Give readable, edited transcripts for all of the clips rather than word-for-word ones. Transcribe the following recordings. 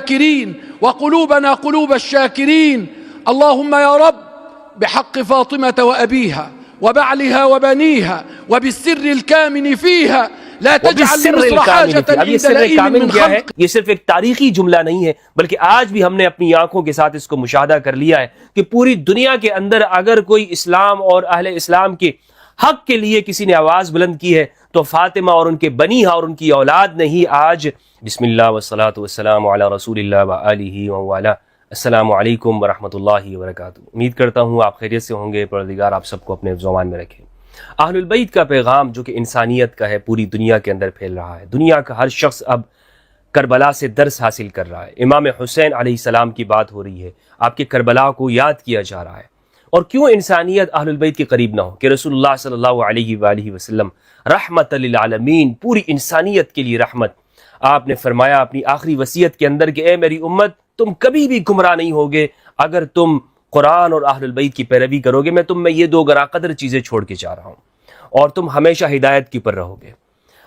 الشاكرين وقلوبنا قلوب الشاكرين. اللهم يا رب بحق فاطمة وأبيها وبعلها وبنيها وبالسر الكامن فيها لا تجعل لمصر حاجة عند لئيم من خلق. یہ صرف ایک تاریخی جملہ نہیں ہے بلکہ آج بھی ہم نے اپنی آنکھوں کے ساتھ اس کو مشاہدہ کر لیا ہے کہ پوری دنیا کے اندر اگر کوئی اسلام اور اہل اسلام کے حق کے لیے کسی نے آواز بلند کی ہے تو فاطمہ اور ان کے بنیہا اور ان کی اولاد نے ہی آج. بسم اللہ والصلاة والسلام علی رسول اللہ وآلہ وآلہ. السلام علیکم ورحمۃ اللہ وبرکاتہ. امید کرتا ہوں آپ خیریت سے ہوں گے. پروردگار آپ سب کو اپنے زمان میں رکھے. اہل البیت کا پیغام جو کہ انسانیت کا ہے پوری دنیا کے اندر پھیل رہا ہے. دنیا کا ہر شخص اب کربلا سے درس حاصل کر رہا ہے. امام حسین علیہ السلام کی بات ہو رہی ہے. آپ کے کربلا کو یاد کیا جا رہا ہے. اور کیوں انسانیت اہل البیت کے قریب نہ ہو کہ رسول اللہ صلی اللہ علیہ وآلہ وسلم رحمت للعالمین، پوری انسانیت کے لیے رحمت. آپ نے فرمایا اپنی آخری وصیت کے اندر کہ اے میری امت، تم کبھی بھی گمراہ نہیں ہوگے اگر تم قرآن اور اہل البیت کی پیروی کرو گے. میں تم میں یہ دو گراں قدر چیزیں چھوڑ کے جا رہا ہوں اور تم ہمیشہ ہدایت کی پر رہو گے.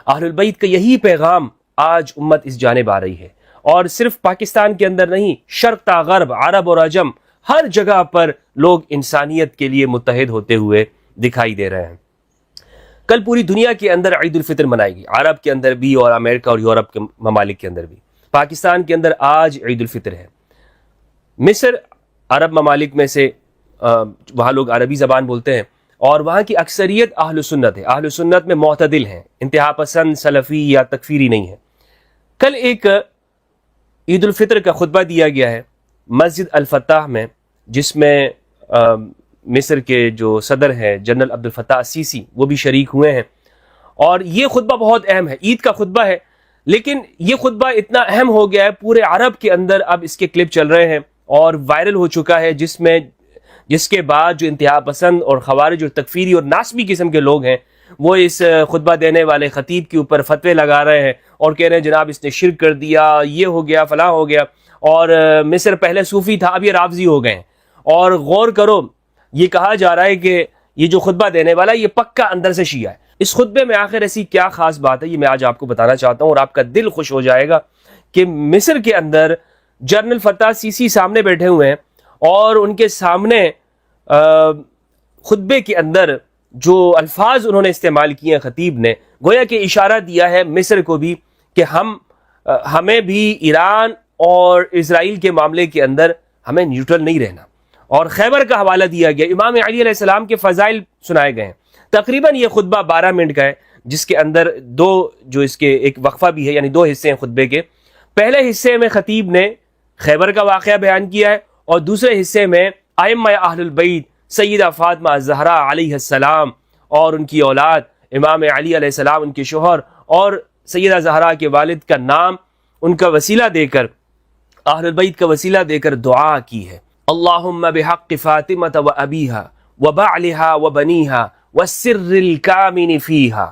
اہل البیت کا یہی پیغام آج امت اس جانب آ رہی ہے. اور صرف پاکستان کے اندر نہیں، شرق تا غرب، عرب اور عجم، ہر جگہ پر لوگ انسانیت کے لیے متحد ہوتے ہوئے دکھائی دے رہے ہیں. کل پوری دنیا کے اندر عید الفطر منائے گی، عرب کے اندر بھی اور امریکہ اور یورپ کے ممالک کے اندر بھی. پاکستان کے اندر آج عید الفطر ہے. مصر عرب ممالک میں سے وہاں لوگ عربی زبان بولتے ہیں اور وہاں کی اکثریت اہل سنت ہے. اہل سنت میں معتدل ہیں، انتہا پسند، سلفی یا تکفیری نہیں ہے. کل ایک عید الفطر کا خطبہ دیا گیا ہے مسجد الفتح میں، جس میں مصر کے جو صدر ہیں جنرل عبد الفتاح السیسی وہ بھی شریک ہوئے ہیں. اور یہ خطبہ بہت اہم ہے، عید کا خطبہ ہے، لیکن یہ خطبہ اتنا اہم ہو گیا ہے پورے عرب کے اندر اب اس کے کلپ چل رہے ہیں اور وائرل ہو چکا ہے، جس کے بعد جو انتہا پسند اور خوارج اور تکفیری اور ناسبی قسم کے لوگ ہیں وہ اس خطبہ دینے والے خطیب کے اوپر فتوے لگا رہے ہیں اور کہہ رہے ہیں جناب اس نے شرک کر دیا، یہ ہو گیا، فلاں ہو گیا. اور مصر پہلے صوفی تھا، اب یہ رافضی ہو گئے ہیں. اور غور کرو، یہ کہا جا رہا ہے کہ یہ جو خطبہ دینے والا یہ پکا اندر سے شیعہ ہے. اس خطبے میں آخر ایسی کیا خاص بات ہے یہ میں آج آپ کو بتانا چاہتا ہوں اور آپ کا دل خوش ہو جائے گا کہ مصر کے اندر جنرل فتح سیسی سامنے بیٹھے ہوئے ہیں اور ان کے سامنے خطبے کے اندر جو الفاظ انہوں نے استعمال کیے ہیں خطیب نے، گویا کہ اشارہ دیا ہے مصر کو بھی کہ ہمیں بھی ایران اور اسرائیل کے معاملے کے اندر ہمیں نیوٹرل نہیں رہنا. اور خیبر کا حوالہ دیا گیا، امام علی علیہ السلام کے فضائل سنائے گئے ہیں. تقریباً یہ خطبہ 12 منٹ کا ہے جس کے اندر جو اس کے ایک وقفہ بھی ہے، یعنی 2 حصے ہیں خطبے کے. پہلے حصے میں خطیب نے خیبر کا واقعہ بیان کیا ہے اور دوسرے حصے میں ائمہ اہل البیت سیدہ فاطمہ الزہرا علیہ السلام اور ان کی اولاد، امام علی علیہ السلام ان کے شوہر اور سیدہ زہرا کے والد کا نام ان کا وسیلہ دے کر، اہل البیت کا وسیلہ دے کر دعا کی ہے. اللہم بحق فاطمہ و ابیہا و بعلہا و بنیہا والسر الکامن فیہا.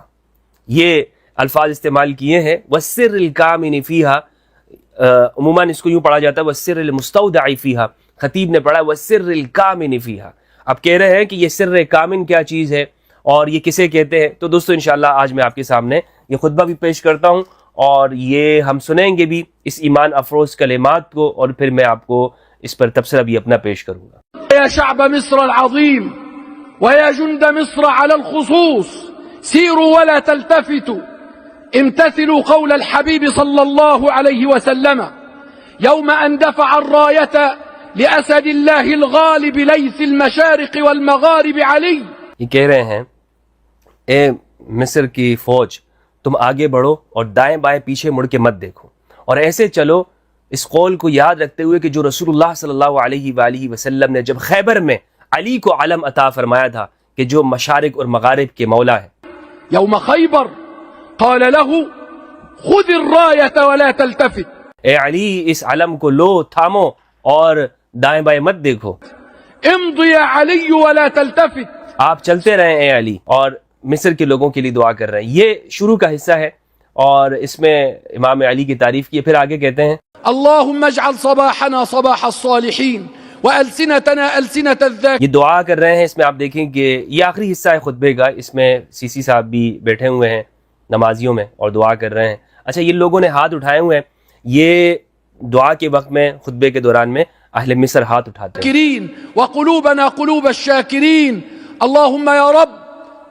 یہ الفاظ استعمال کیے ہیں، والسر الکامن فیہا. عموماً اس کو یوں پڑھا جاتا ہے والسر المستودع فیہا، خطیب نے پڑھا والسر الکامن فیہا. اب کہہ رہے ہیں کہ یہ سر کامن کیا چیز ہے اور یہ کسے کہتے ہیں. تو دوستو انشاءاللہ آج میں آپ کے سامنے یہ خطبہ بھی پیش کرتا ہوں اور یہ ہم سنیں گے بھی اس ایمان افروز کلمات کو، اور پھر میں آپ کو اس پر تبصرہ بھی اپنا پیش کروں گا. يا شعب مصر العظيم ويا جند مصر على الخصوص سيروا ولا تلتفتوا، امتثلوا قول الحبيب صلى الله عليه وسلم يوم أن دفع الراية لأسد الله الغالب ليث المشارق والمغارب علي. یہ کہہ رہے ہیں اے مصر کی فوج، تم آگے بڑھو اور دائیں بائیں پیچھے مڑ کے مت دیکھو، اور ایسے چلو اس قول کو یاد رکھتے ہوئے کہ جو رسول اللہ صلی اللہ علیہ وآلہ وسلم نے جب خیبر میں علی کو علم عطا فرمایا تھا کہ جو مشارق اور مغارب کے مولا ہے. يوم خيبر قال له خذ الراية ولا تلتفت. اے علی اس علم کو لو، تھامو اور دائیں بائیں مت دیکھو. امضي يا علي ولا تلتفت. آپ چلتے رہیں اے علی، اور مصر کے لوگوں کے لیے دعا کر رہے ہیں. یہ شروع کا حصہ ہے اور اس میں امام علی کی تعریف کی. پھر آگے کہتے ہیں اللهم اجعل صباحنا صباح الصالحين والسنتنا السنة الذاكرين. یہ دعا کر رہے ہیں. اس میں آپ دیکھیں کہ یہ آخری حصہ ہے خطبے کا، اس میں سیسی صاحب بھی بیٹھے ہوئے ہیں نمازیوں میں اور دعا کر رہے ہیں. اچھا، یہ لوگوں نے ہاتھ اٹھائے ہوئے ہیں، یہ دعا کے وقت میں خطبے کے دوران میں اہل مصر ہاتھ اٹھاتے ہیں. الشاكرين وقلوبنا قلوب الشاكرين اللهم يا رب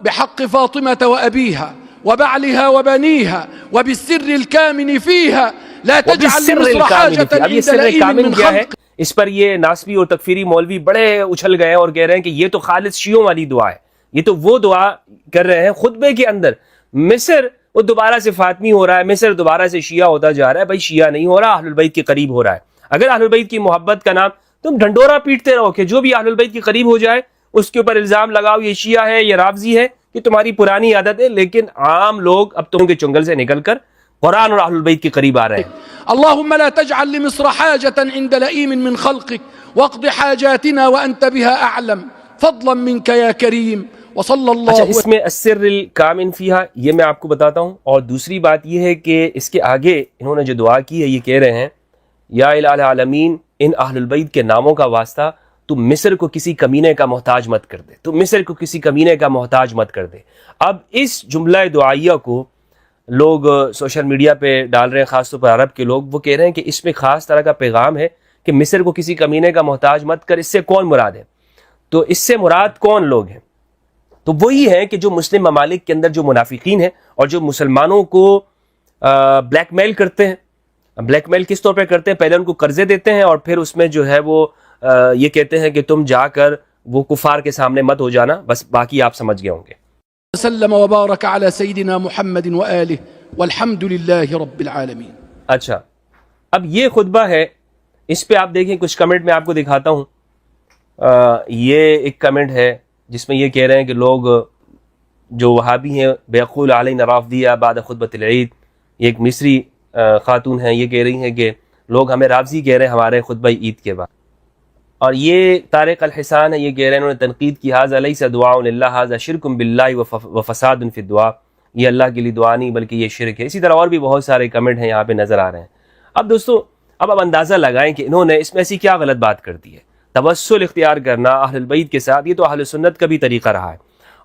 بحق فاطمة وأبيها وبعلها وبنيها وبالسر الكامن فيها لا تجعل لمصر حاجة اب یہ عند سر لئيم کامل من کیا ہے؟ خلق. اس پر یہ ناسبی اور تکفیری مولوی بڑے اچھل گئے اور کہہ رہے ہیں کہ یہ تو خالص شیعوں والی دعا ہے. یہ تو وہ دعا کر رہے ہیں خطبے کے اندر. مصر وہ دوبارہ سے فاطمی ہو رہا ہے، مصر دوبارہ سے شیعہ ہوتا جا رہا ہے. بھائی شیعہ نہیں ہو رہا، اہل البیت کے قریب ہو رہا ہے. اگر اہل البیت کی محبت کا نام تم ڈھنڈورا پیٹتے رہو کہ جو بھی اہل البیت کے قریب ہو جائے اس کے اوپر الزام لگاؤ یہ شیعہ ہے، یہ رافضی ہے، کہ تمہاری پرانی عادت ہے. لیکن عام لوگ اب تم کے چنگل سے نکل کر قرآن اور اہل البیت کے قریب آ رہے ہیں. اللهم لا تجعل لمصر حاجة عند لئيم من خلقك واقض حاجاتنا وأنت بها أعلم فضلا منك يا كريم وصلى اچھا، الله. اس میں السر الکامن فیہا یہ میں آپ کو بتاتا ہوں. اور دوسری بات یہ ہے کہ اس کے آگے انہوں نے جو دعا کی ہے یہ کہہ رہے ہیں یا الہ العالمین ان اہل البیت کے ناموں کا واسطہ تو مصر کو کسی کمینے کا محتاج مت کر دے، تو مصر کو کسی کمینے کا محتاج مت کر دے. اب اس جملہ دعائیہ کو لوگ سوشل میڈیا پہ ڈال رہے ہیں، خاص طور پر عرب کے لوگ. وہ کہہ رہے ہیں کہ اس میں خاص طرح کا پیغام ہے کہ مصر کو کسی کمینے کا محتاج مت کر. اس سے کون مراد ہے؟ تو اس سے مراد کون لوگ ہیں؟ تو وہی ہے کہ جو مسلم ممالک کے اندر جو منافقین ہیں اور جو مسلمانوں کو بلیک میل کرتے ہیں. بلیک میل کس طور پہ کرتے ہیں؟ پہلے ان کو قرضے دیتے ہیں اور پھر اس میں جو ہے وہ یہ کہتے ہیں کہ تم جا کر وہ کفار کے سامنے مت ہو جانا. بس باقی آپ سمجھ گئے ہوں گے. وسلم وبارك على سيدنا محمد وآله والحمد لله رب العالمين. اچھا، اب یہ خطبہ ہے، اس پہ آپ دیکھیں کچھ کمنٹ میں آپ کو دکھاتا ہوں. یہ ایک کمنٹ ہے جس میں یہ کہہ رہے ہیں کہ لوگ جو وہابی ہیں بیقول علینا رافضیہ بعد خطبۃ العید. یہ ایک مصری خاتون ہیں، یہ کہہ رہی ہیں کہ لوگ ہمیں رافضی کہہ رہے ہیں ہمارے خطبہ عید کے بعد. اور یہ طارق الحسان ہے، یہ کہہ رہے ہیں، انہوں نے تنقید کی ھذا لیس دعاء للہ ھذا شرک باللہ وفساد فی الدعاء. یہ اللہ کے لیے دعا نہیں بلکہ یہ شرک ہے. اسی طرح اور بھی بہت سارے کمنٹ ہیں یہاں پہ نظر آ رہے ہیں. اب دوستو اب اندازہ لگائیں کہ انہوں نے اس میں ایسی کیا غلط بات کر دی ہے. توسل اختیار کرنا اہل البیت کے ساتھ یہ تو اہل سنت کا بھی طریقہ رہا ہے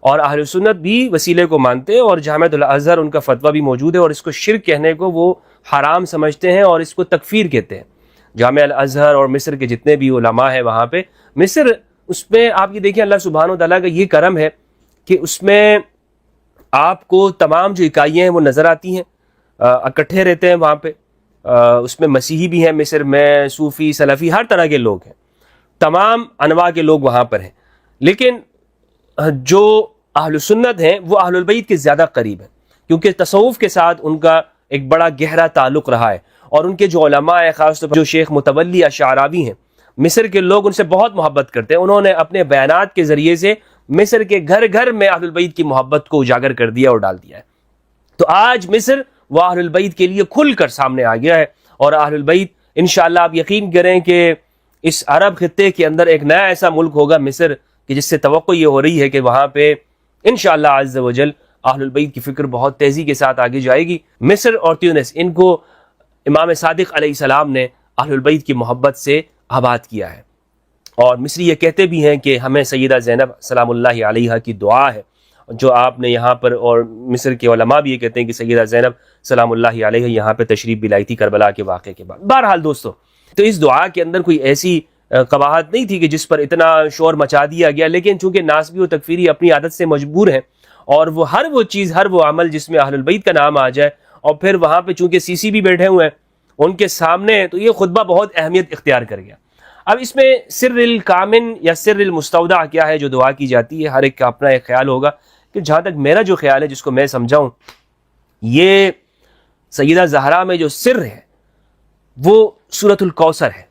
اور اہل سنت بھی وسیلے کو مانتے ہیں اور جامعۃ الازہر ان کا فتویٰ بھی موجود ہے اور اس کو شرک کہنے کو وہ حرام سمجھتے ہیں اور اس کو تکفیر کہتے ہیں. جامعہ الازہر اور مصر کے جتنے بھی علماء ہیں وہاں پہ مصر، اس میں آپ یہ دیکھیں اللہ سبحانہ و تعالیٰ کا یہ کرم ہے کہ اس میں آپ کو تمام جو اکائیاں ہیں وہ نظر آتی ہیں، اکٹھے رہتے ہیں وہاں پہ. اس میں مسیحی بھی ہیں مصر میں، صوفی سلفی ہر طرح کے لوگ ہیں، تمام انواع کے لوگ وہاں پر ہیں. لیکن جو اہل سنت ہیں وہ اہل البیت کے زیادہ قریب ہیں کیونکہ تصوف کے ساتھ ان کا ایک بڑا گہرا تعلق رہا ہے. اور ان کے جو علماء ہیں، خاص طور پر جو شیخ متولی اشعراوی ہیں، مصر کے لوگ ان سے بہت محبت کرتے ہیں. انہوں نے اپنے بیانات کے ذریعے سے مصر کے گھر گھر میں اہل البیت کی محبت کو اجاگر کر دیا اور ڈال دیا ہے. تو آج مصر وہ اہل البیت کے لیے کھل کر سامنے آ گیا ہے اور اہل البیت انشاءاللہ آپ یقین کریں کہ اس عرب خطے کے اندر ایک نیا ایسا ملک ہوگا مصر کہ جس سے توقع یہ ہو رہی ہے کہ وہاں پہ انشاءاللہ عز و جل اہل البیت کی فکر بہت تیزی کے ساتھ آگے جائے گی. مصر اور تیونس ان کو امام صادق علیہ السلام نے اہل البیت کی محبت سے آباد کیا ہے. اور مصری یہ کہتے بھی ہیں کہ ہمیں سیدہ زینب سلام اللہ علیہا کی دعا ہے جو آپ نے یہاں پر، اور مصر کے علماء بھی یہ کہتے ہیں کہ سیدہ زینب سلام اللہ علیہ یہاں پہ تشریف بھی لائی تھی کربلا کے واقعے کے بعد. بہرحال دوستو تو اس دعا کے اندر کوئی ایسی قباحت نہیں تھی کہ جس پر اتنا شور مچا دیا گیا. لیکن چونکہ ناسبی و تکفیری اپنی عادت سے مجبور ہیں اور وہ ہر وہ چیز، ہر وہ عمل جس میں اہل البیت کا نام آ جائے اور پھر وہاں پہ چونکہ سی سی بھی بیٹھے ہوئے ہیں ان کے سامنے، تو یہ خطبہ بہت اہمیت اختیار کر گیا. اب اس میں سر الکامن یا سر المستودع کیا ہے جو دعا کی جاتی ہے، ہر ایک کا اپنا ایک خیال ہوگا. کہ جہاں تک میرا جو خیال ہے جس کو میں سمجھاؤں، یہ سیدہ زہرا میں جو سر ہے وہ سورۃ الکوثر ہے.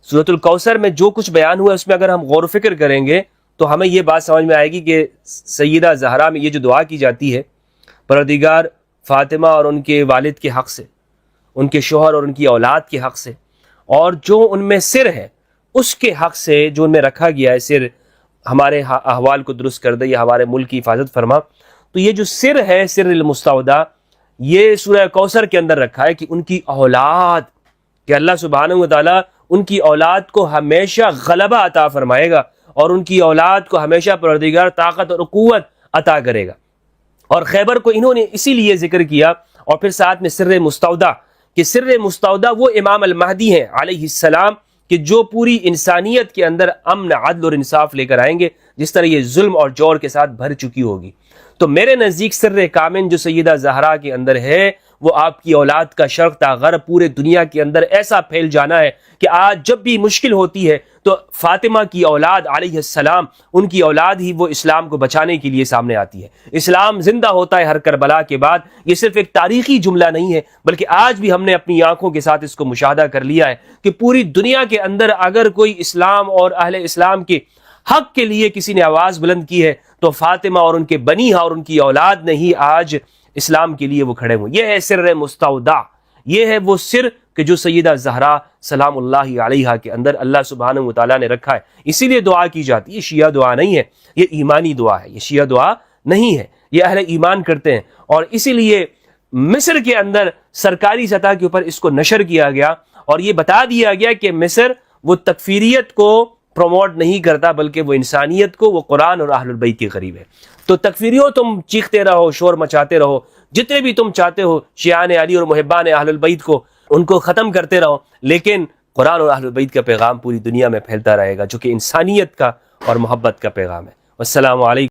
سورۃ الکوثر میں جو کچھ بیان ہوا ہے اس میں اگر ہم غور و فکر کریں گے تو ہمیں یہ بات سمجھ میں آئے گی کہ سیدہ زہرا میں یہ جو دعا کی جاتی ہے پروردگار فاطمہ اور ان کے والد کے حق سے، ان کے شوہر اور ان کی اولاد کے حق سے، اور جو ان میں سر ہے اس کے حق سے جو ان میں رکھا گیا ہے سر، ہمارے احوال کو درست کر دے یا ہمارے ملک کی حفاظت فرما. تو یہ جو سر ہے سر المستودع یہ سورہ کوثر کے اندر رکھا ہے کہ ان کی اولاد، کہ اللہ سبحانہ و تعالیٰ ان کی اولاد کو ہمیشہ غلبہ عطا فرمائے گا اور ان کی اولاد کو ہمیشہ پروردگار طاقت اور قوت عطا کرے گا. اور خیبر کو انہوں نے اسی لیے ذکر کیا اور پھر ساتھ میں سر مستودع کہ سر مستودع وہ امام المہدی ہیں علیہ السلام کہ جو پوری انسانیت کے اندر امن، عدل اور انصاف لے کر آئیں گے، جس طرح یہ ظلم اور جور کے ساتھ بھر چکی ہوگی۔ تو میرے نزدیک سر کامن جو سیدہ زہرا کے اندر ہے، وہ آپ کی اولاد کا شرق تا غرب پورے دنیا کے اندر ایسا پھیل جانا ہے کہ آج جب بھی مشکل ہوتی ہے تو فاطمہ کی اولاد علیہ السلام، ان کی اولاد ہی وہ اسلام کو بچانے کے لیے سامنے آتی ہے۔ اسلام زندہ ہوتا ہے ہر کربلا کے بعد۔ یہ صرف ایک تاریخی جملہ نہیں ہے، بلکہ آج بھی ہم نے اپنی آنکھوں کے ساتھ اس کو مشاہدہ کر لیا ہے کہ پوری دنیا کے اندر اگر کوئی اسلام اور اہل اسلام کے حق کے لیے کسی نے آواز بلند کی ہے تو فاطمہ اور ان کے بنی اور ان کی اولاد نے ہی آج اسلام کے لیے وہ کھڑے ہوئے۔ یہ ہے سر مستودع، یہ ہے وہ سر کہ جو سیدہ زہرا سلام اللہ علیہا کے اندر اللہ سبحانہ وتعالی نے رکھا ہے۔ اسی لیے دعا کی جاتی ہے۔ یہ شیعہ دعا نہیں ہے، یہ ایمانی دعا ہے، یہ شیعہ دعا نہیں ہے، یہ اہل ایمان کرتے ہیں۔ اور اسی لیے مصر کے اندر سرکاری سطح کے اوپر اس کو نشر کیا گیا اور یہ بتا دیا گیا کہ مصر وہ تکفیریت کو پروموٹ نہیں کرتا، بلکہ وہ انسانیت کو، وہ قرآن اور اہل البیت کے قریب ہے۔ تو تکفیریوں تم چیختے رہو، شور مچاتے رہو، جتنے بھی تم چاہتے ہو شیعان علی اور محبان اہل البیت کو، ان کو ختم کرتے رہو، لیکن قرآن اور اہل البیت کا پیغام پوری دنیا میں پھیلتا رہے گا، جو کہ انسانیت کا اور محبت کا پیغام ہے۔ والسلام علیکم۔